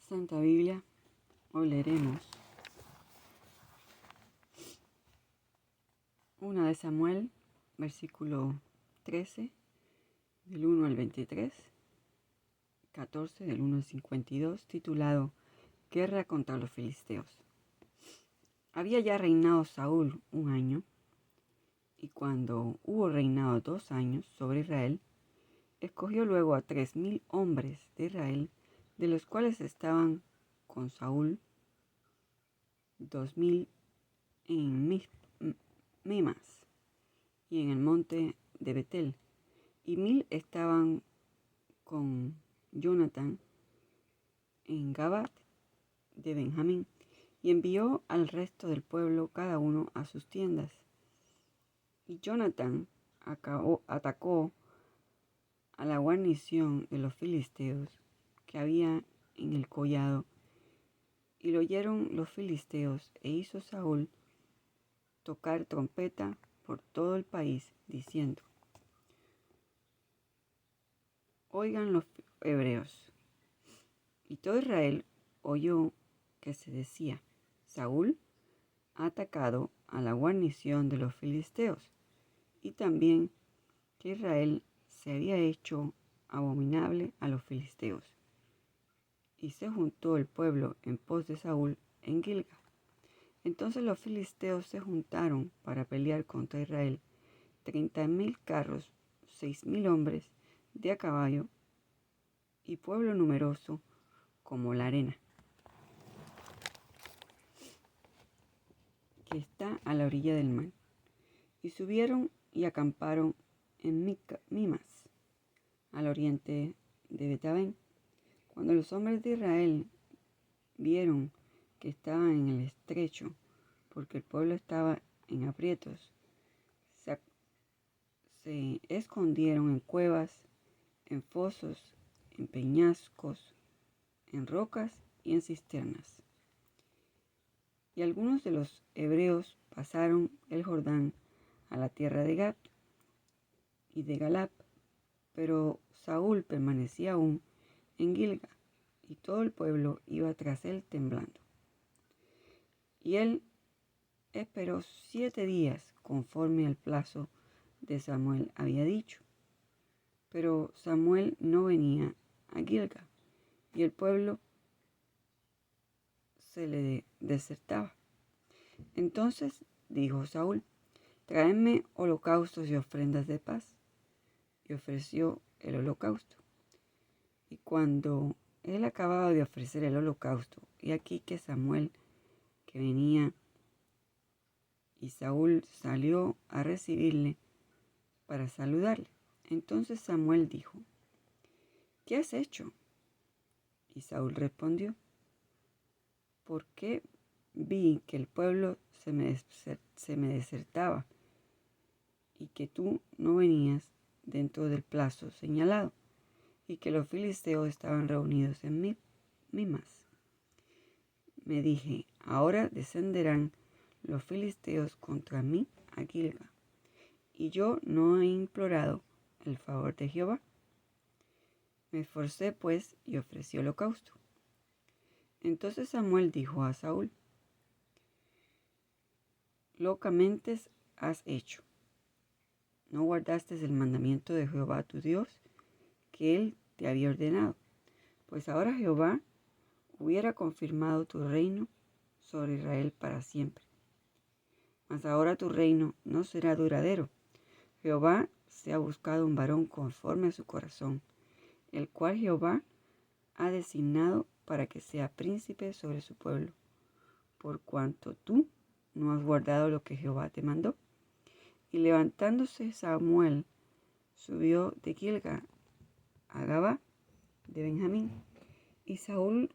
Santa Biblia, hoy leeremos 1 de Samuel, versículo 13, del 1 al 23, 14, del 1 al 52, titulado Guerra contra los Filisteos. Había ya reinado Saúl 1 año, y cuando hubo reinado 2 años sobre Israel, escogió luego a 3000 hombres de Israel, de los cuales estaban con Saúl 2000 en Mimas y en el monte de Betel, y 1000 estaban con Jonatán en Gabat de Benjamín, y envió al resto del pueblo cada uno a sus tiendas. Y Jonatán atacó a la guarnición de los filisteos que había en el collado, y lo oyeron los filisteos, e hizo Saúl tocar trompeta por todo el país, diciendo: Oigan los hebreos. Y todo Israel oyó que se decía: Saúl ha atacado a la guarnición de los filisteos, y también que Israel se había hecho abominable a los filisteos. Y se juntó el pueblo en pos de Saúl en Gilgal. Entonces los filisteos se juntaron para pelear contra Israel, 30,000 carros, 6,000 hombres de a caballo, y pueblo numeroso como la arena, que está a la orilla del mar. Y subieron y acamparon en Mimas, al oriente de Betavén. Cuando los hombres de Israel vieron que estaban en el estrecho, porque el pueblo estaba en aprietos, se escondieron en cuevas, en fosos, en peñascos, en rocas y en cisternas. Y algunos de los hebreos pasaron el Jordán a la tierra de Gad y de Galad, pero Saúl permanecía aún en Gilgal, y todo el pueblo iba tras él temblando. Y él esperó 7 días conforme al plazo de Samuel había dicho. Pero Samuel no venía a Gilgal, y el pueblo se le desertaba. Entonces dijo Saúl: Traedme holocaustos y ofrendas de paz. Y ofreció el holocausto. Y cuando él acababa de ofrecer el holocausto, y aquí que Samuel que venía, y Saúl salió a recibirle para saludarle. Entonces Samuel dijo: ¿Qué has hecho? Y Saúl respondió: porque vi que el pueblo se me desertaba, y que tú no venías dentro del plazo señalado, y que los filisteos estaban reunidos en Mimas. Me dije: ahora descenderán los filisteos contra mí a Gilgal, y yo no he implorado el favor de Jehová. Me esforcé pues y ofrecí holocausto. Entonces Samuel dijo a Saúl: locamente has hecho. No guardaste el mandamiento de Jehová tu Dios, que él te había ordenado. Pues ahora Jehová hubiera confirmado tu reino sobre Israel para siempre. Mas ahora tu reino no será duradero. Jehová se ha buscado un varón conforme a su corazón, el cual Jehová ha designado para que sea príncipe sobre su pueblo, por cuanto tú no has guardado lo que Jehová te mandó. Y levantándose Samuel, subió de Gilgal a Gabá de Benjamín. Y Saúl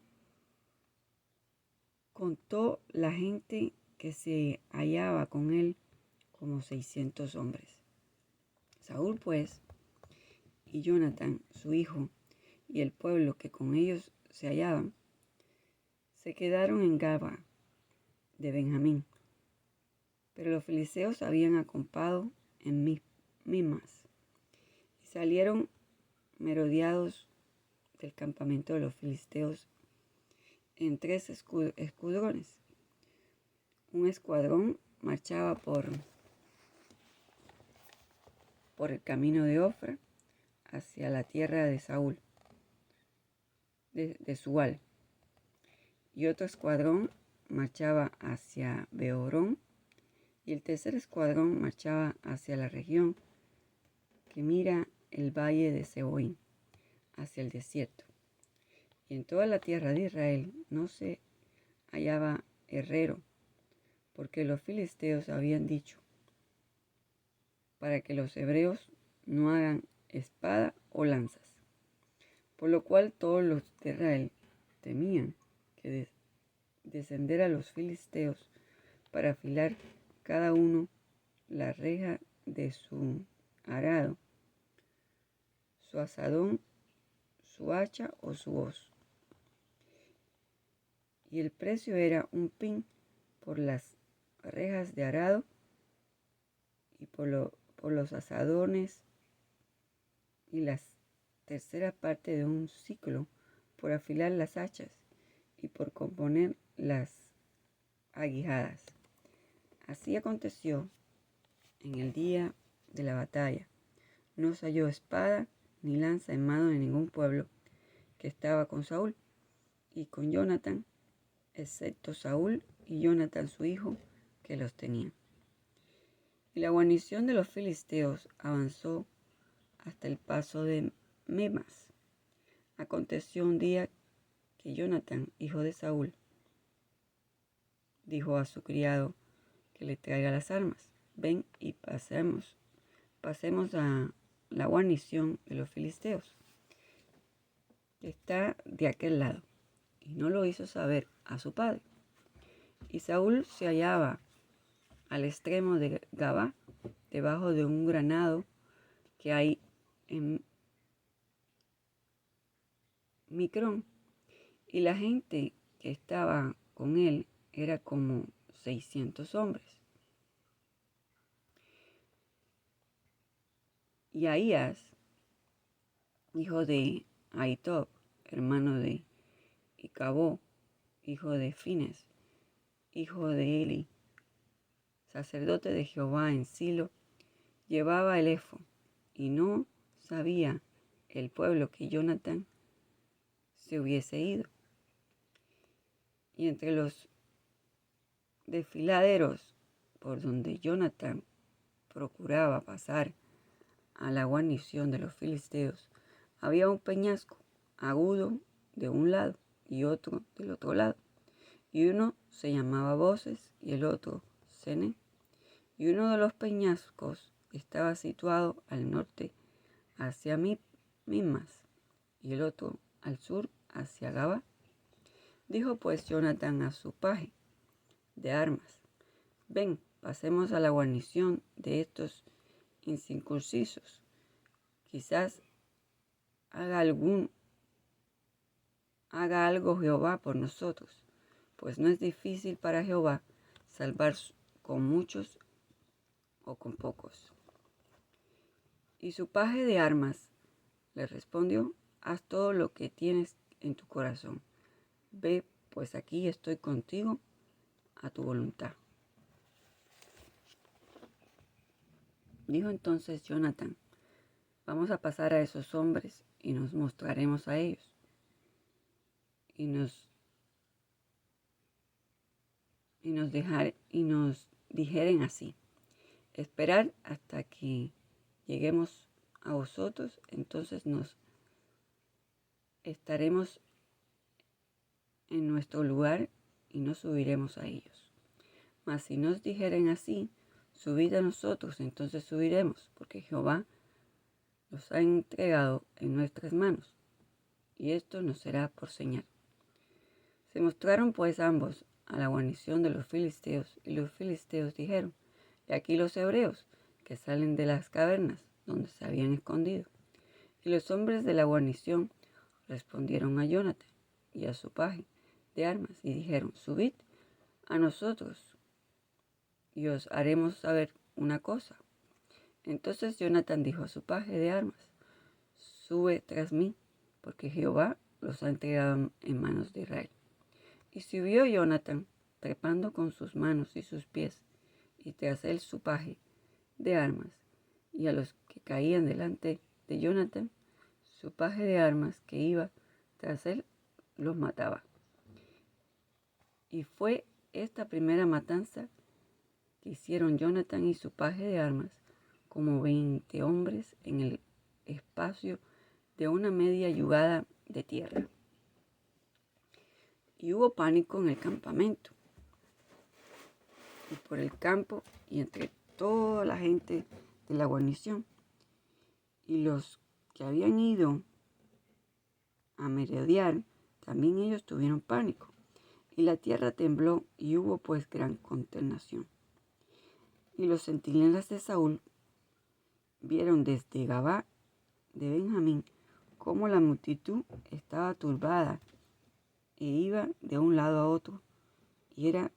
contó la gente que se hallaba con él como 600 hombres. Saúl pues, y Jonatán su hijo, y el pueblo que con ellos se hallaban, se quedaron en Gabá de Benjamín. Pero los filisteos habían acampado en Mimas, y salieron merodeados del campamento de los filisteos, en 3 escuadrones. Un escuadrón marchaba por el camino de Ofra hacia la tierra de Saúl, de Sual, y otro escuadrón marchaba hacia Beorón, y el tercer escuadrón marchaba hacia la región que mira el valle de Seboín, hacia el desierto. Y en toda la tierra de Israel no se hallaba herrero, porque los filisteos habían dicho, para que los hebreos no hagan espada o lanzas. Por lo cual todos los de Israel temían que descender a los filisteos para afilar cada uno la reja de su arado, su azadón, su hacha o su hoz. Y el precio era un pin por las rejas de arado y por los azadones, y la tercera parte de un siclo por afilar las hachas y por componer las aguijadas. Así aconteció en el día de la batalla. No se halló espada ni lanza en mano de ningún pueblo que estaba con Saúl y con Jonatán, excepto Saúl y Jonatán su hijo, que los tenían. Y la guarnición de los filisteos avanzó hasta el paso de Memas. Aconteció un día que Jonatán, hijo de Saúl, dijo a su criado que le traiga las armas. Ven y pasemos a la guarnición de los filisteos, que está de aquel lado. Y no lo hizo saber a su padre. Y Saúl se hallaba al extremo de Gabá, debajo de un granado que hay en Micrón, y la gente que estaba con él era como 600 hombres. Y Ahías, hijo de Ahitob, hermano de Icabó, hijo de Fines, hijo de Eli, sacerdote de Jehová en Silo, llevaba el efod, y no sabía el pueblo que Jonatán se hubiese ido. Y entre los desfiladeros por donde Jonatán procuraba pasar a la guarnición de los filisteos, había un peñasco agudo de un lado y otro del otro lado, y uno se llamaba Voces y el otro Cené, y uno de los peñascos estaba situado al norte hacia Mimas, y el otro al sur hacia Gabá. Dijo pues Jonatán a su paje de armas: ven, pasemos a la guarnición de estos incircuncisos, quizás haga algo Jehová por nosotros, pues no es difícil para Jehová salvar con muchos o con pocos. Y su paje de armas le respondió: haz todo lo que tienes en tu corazón. Ve, pues aquí estoy contigo a tu voluntad. Dijo entonces Jonatán: vamos a pasar a esos hombres y nos mostraremos a ellos. Y nos dijeren así: esperar hasta que lleguemos a vosotros, entonces nos estaremos en nuestro lugar y no subiremos a ellos. Mas si nos dijeren así: subid a nosotros, entonces subiremos, porque Jehová los ha entregado en nuestras manos, y esto nos será por señal. Se mostraron pues ambos a la guarnición de los filisteos, y los filisteos dijeron: he aquí los hebreos que salen de las cavernas donde se habían escondido. Y los hombres de la guarnición respondieron a Jonatán y a su paje de armas y dijeron: subid a nosotros y os haremos saber una cosa. Entonces Jonatán dijo a su paje de armas: sube tras mí, porque Jehová los ha entregado en manos de Israel. Y subió Jonathan, trepando con sus manos y sus pies, y tras él su paje de armas, y a los que caían delante de Jonathan, su paje de armas que iba tras él los mataba. Y fue esta primera matanza que hicieron Jonathan y su paje de armas, como 20 hombres en el espacio de una media yugada de tierra. Y hubo pánico en el campamento y por el campo y entre toda la gente de la guarnición. Y los que habían ido a merodear, también ellos tuvieron pánico. Y la tierra tembló y hubo pues gran consternación. Y los centinelas de Saúl vieron desde Gabá de Benjamín cómo la multitud estaba turbada e iba de un lado a otro y era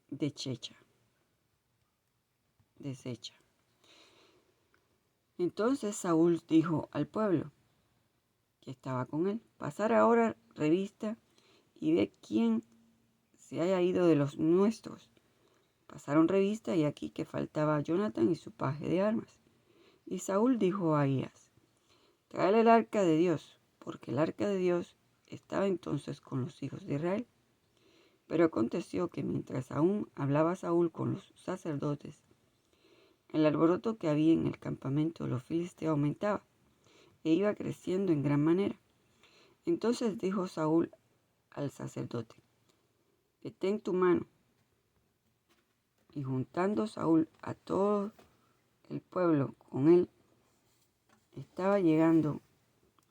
deshecha. Entonces Saúl dijo al pueblo que estaba con él: pasar ahora revista y ve quién se haya ido de los nuestros. Pasaron revista y aquí que faltaba Jonathan y su paje de armas. Y Saúl dijo a Ahías: tráele el arca de Dios, porque el arca de Dios estaba entonces con los hijos de Israel. Pero aconteció que mientras aún hablaba Saúl con los sacerdotes, el alboroto que había en el campamento de los filisteos aumentaba e iba creciendo en gran manera. Entonces dijo Saúl al sacerdote: detén tu mano. Y juntando Saúl a todo el pueblo con él, estaba llegando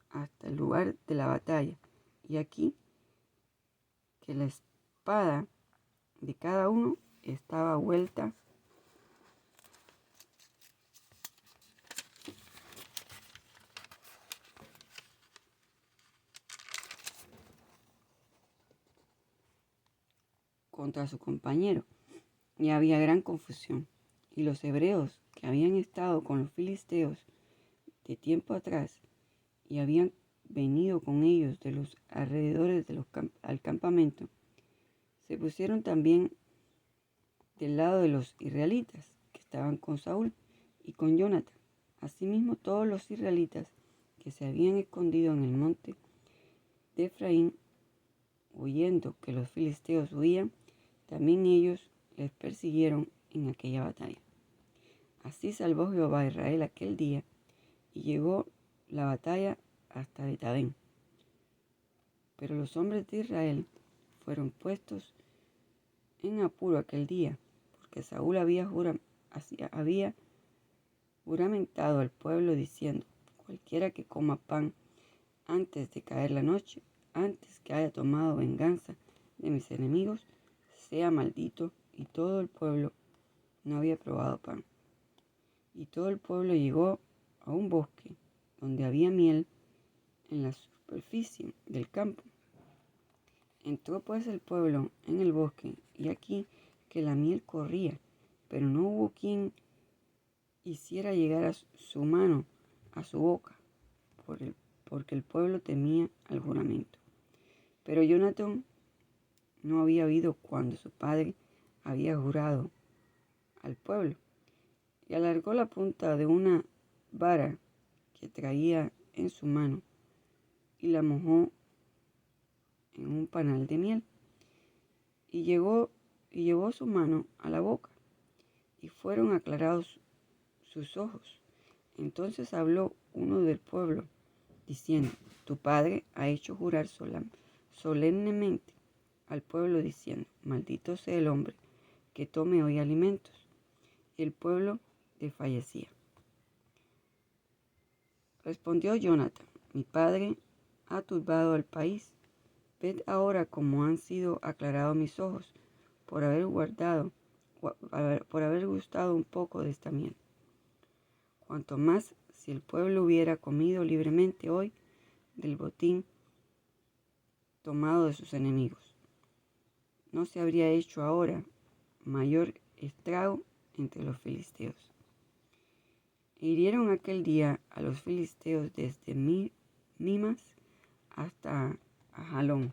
hasta el lugar de la batalla. Y aquí que la espada de cada uno estaba vuelta contra su compañero, y había gran confusión. Y los hebreos que habían estado con los filisteos de tiempo atrás y habían venido con ellos de los alrededores de al campamento, se pusieron también del lado de los israelitas que estaban con Saúl y con Jonathan. Asimismo, todos los israelitas que se habían escondido en el monte de Efraín, oyendo que los filisteos huían, también ellos les persiguieron en aquella batalla. Así salvó Jehová a Israel aquel día, y llegó la batalla hasta Betabén. Pero los hombres de Israel fueron puestos en apuro aquel día, porque Saúl había juramentado al pueblo diciendo: cualquiera que coma pan antes de caer la noche, antes que haya tomado venganza de mis enemigos, sea maldito. Y todo el pueblo no había probado pan. Y todo el pueblo llegó a un bosque donde había miel en la superficie del campo. Entró pues el pueblo en el bosque, y aquí que la miel corría, pero no hubo quien hiciera llegar a su mano a su boca, porque el pueblo temía al juramento. Pero Jonathan no había oído cuando su padre había jurado al pueblo, y alargó la punta de una vara que traía en su mano y la mojó en un panal de miel, y llevó su mano a la boca, y fueron aclarados sus ojos. Entonces habló uno del pueblo, diciendo: tu padre ha hecho jurar solemnemente al pueblo, diciendo: maldito sea el hombre que tome hoy alimentos. Y el pueblo desfallecía. Respondió Jonathan: mi padre ha turbado al país. Ved ahora cómo han sido aclarados mis ojos por haber gustado un poco de esta miel. Cuanto más si el pueblo hubiera comido libremente hoy del botín tomado de sus enemigos, no se habría hecho ahora mayor estrago entre los filisteos. E hirieron aquel día a los filisteos desde Mimas hasta a Jalón.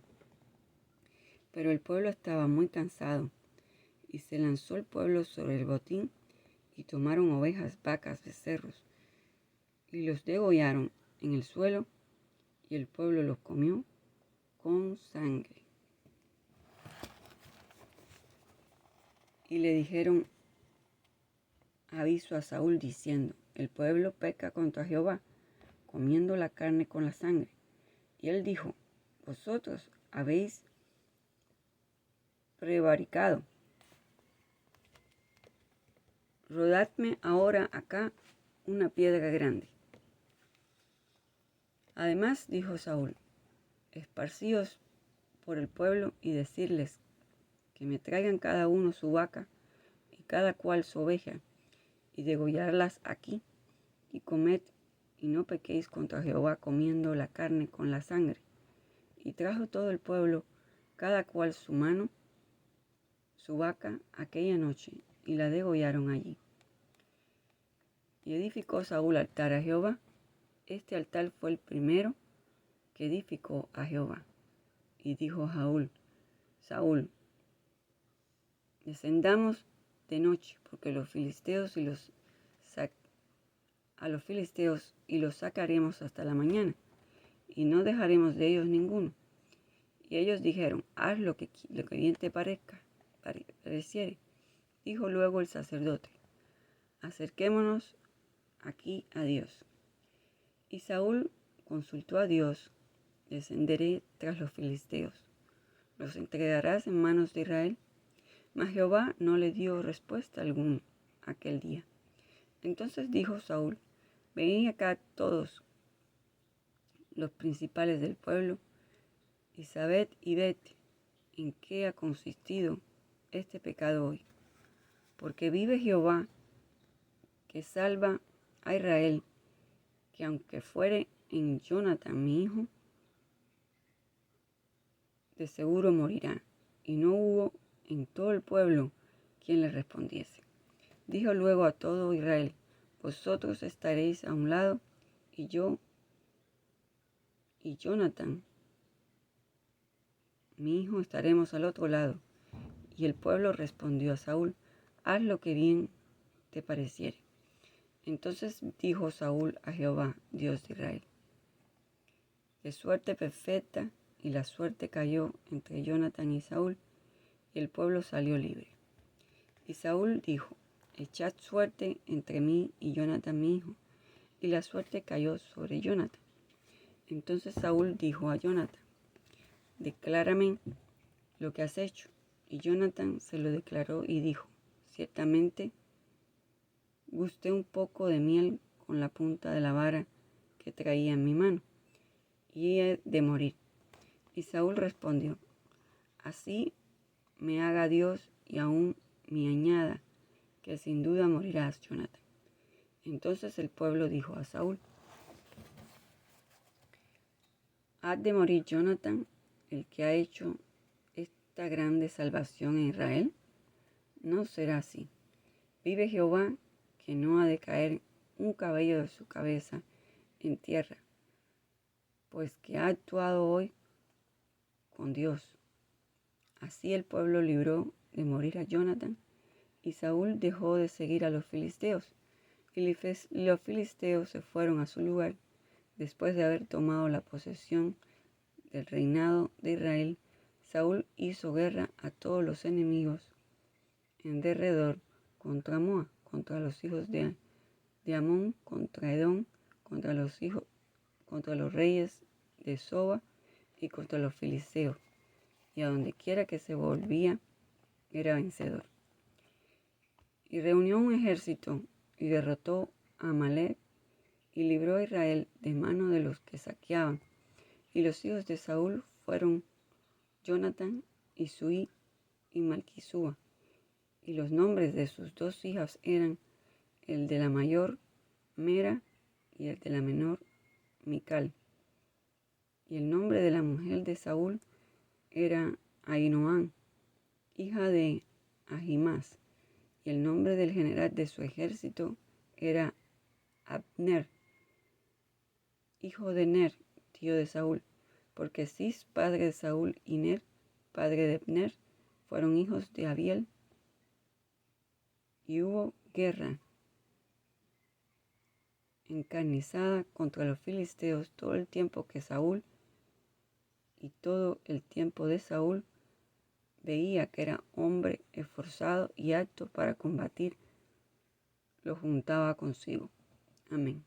Pero el pueblo estaba muy cansado, y se lanzó el pueblo sobre el botín, y tomaron ovejas, vacas, becerros, y los degollaron en el suelo, y el pueblo los comió con sangre. Y le dijeron aviso a Saúl diciendo: el pueblo peca contra Jehová, comiendo la carne con la sangre. Y él dijo: vosotros habéis prevaricado. Rodadme ahora acá una piedra grande. Además dijo Saúl: esparcíos por el pueblo y decirles que me traigan cada uno su vaca y cada cual su oveja, y degollarlas aquí, y comed, y no pequéis contra Jehová comiendo la carne con la sangre. Y trajo todo el pueblo, cada cual su mano, su vaca, aquella noche, y la degollaron allí. Y edificó Saúl altar a Jehová. Este altar fue el primero que edificó a Jehová. Y dijo Saúl, descendamos de noche, porque a los filisteos y los sacaremos hasta la mañana, y no dejaremos de ellos ninguno. Y ellos dijeron: haz lo que bien te pareciere. Dijo luego el sacerdote: acerquémonos aquí a Dios. Y Saúl consultó a Dios: descenderé tras los filisteos, ¿los entregarás en manos de Israel? Mas Jehová no le dio respuesta alguna aquel día. Entonces dijo Saúl: venid acá todos los principales del pueblo, y sabed y ved en qué ha consistido este pecado hoy. Porque vive Jehová, que salva a Israel, que aunque fuere en Jonatán mi hijo, de seguro morirá. Y no hubo en todo el pueblo quien le respondiese. Dijo luego a todo Israel: vosotros estaréis a un lado, y yo y Jonatán mi hijo estaremos al otro lado. Y el pueblo respondió a Saúl: haz lo que bien te pareciere. Entonces dijo Saúl a Jehová, Dios de Israel: de suerte perfecta, y la suerte cayó entre Jonatán y Saúl, y el pueblo salió libre. Y Saúl dijo: echad suerte entre mí y Jonatán mi hijo. Y la suerte cayó sobre Jonatán. Entonces Saúl dijo a Jonatán: declárame lo que has hecho. Y Jonatán se lo declaró y dijo: ciertamente gusté un poco de miel con la punta de la vara que traía en mi mano, y he de morir. Y Saúl respondió: así me haga Dios y aún me añada, que sin duda morirás, Jonatán. Entonces el pueblo dijo a Saúl: ¿ha de morir Jonatán, el que ha hecho esta grande salvación en Israel? No será así. Vive Jehová, que no ha de caer un cabello de su cabeza en tierra, pues que ha actuado hoy con Dios. Así el pueblo libró de morir a Jonatán, y Saúl dejó de seguir a los filisteos, y los filisteos se fueron a su lugar después de haber tomado la posesión del reinado de Israel. Saúl hizo guerra a todos los enemigos en derredor contra Moab, contra los hijos de Amón, contra Edom, contra los reyes de Soba y contra los filisteos, y a donde quiera que se volvía era vencedor. Y reunió un ejército y derrotó a Amalek y libró a Israel de mano de los que saqueaban. Y los hijos de Saúl fueron Jonatán y Suí y Malquisúa. Y los nombres de sus dos hijas eran el de la mayor, Mera, y el de la menor, Mical. Y el nombre de la mujer de Saúl era Ahinoam, hija de Ahimás. Y el nombre del general de su ejército era Abner, hijo de Ner, tío de Saúl, porque Cis, padre de Saúl, y Ner, padre de Abner, fueron hijos de Abiel, y hubo guerra encarnizada contra los filisteos todo el tiempo que Saúl y todo el tiempo de Saúl veía que era hombre esforzado y apto para combatir, lo juntaba consigo. Amén.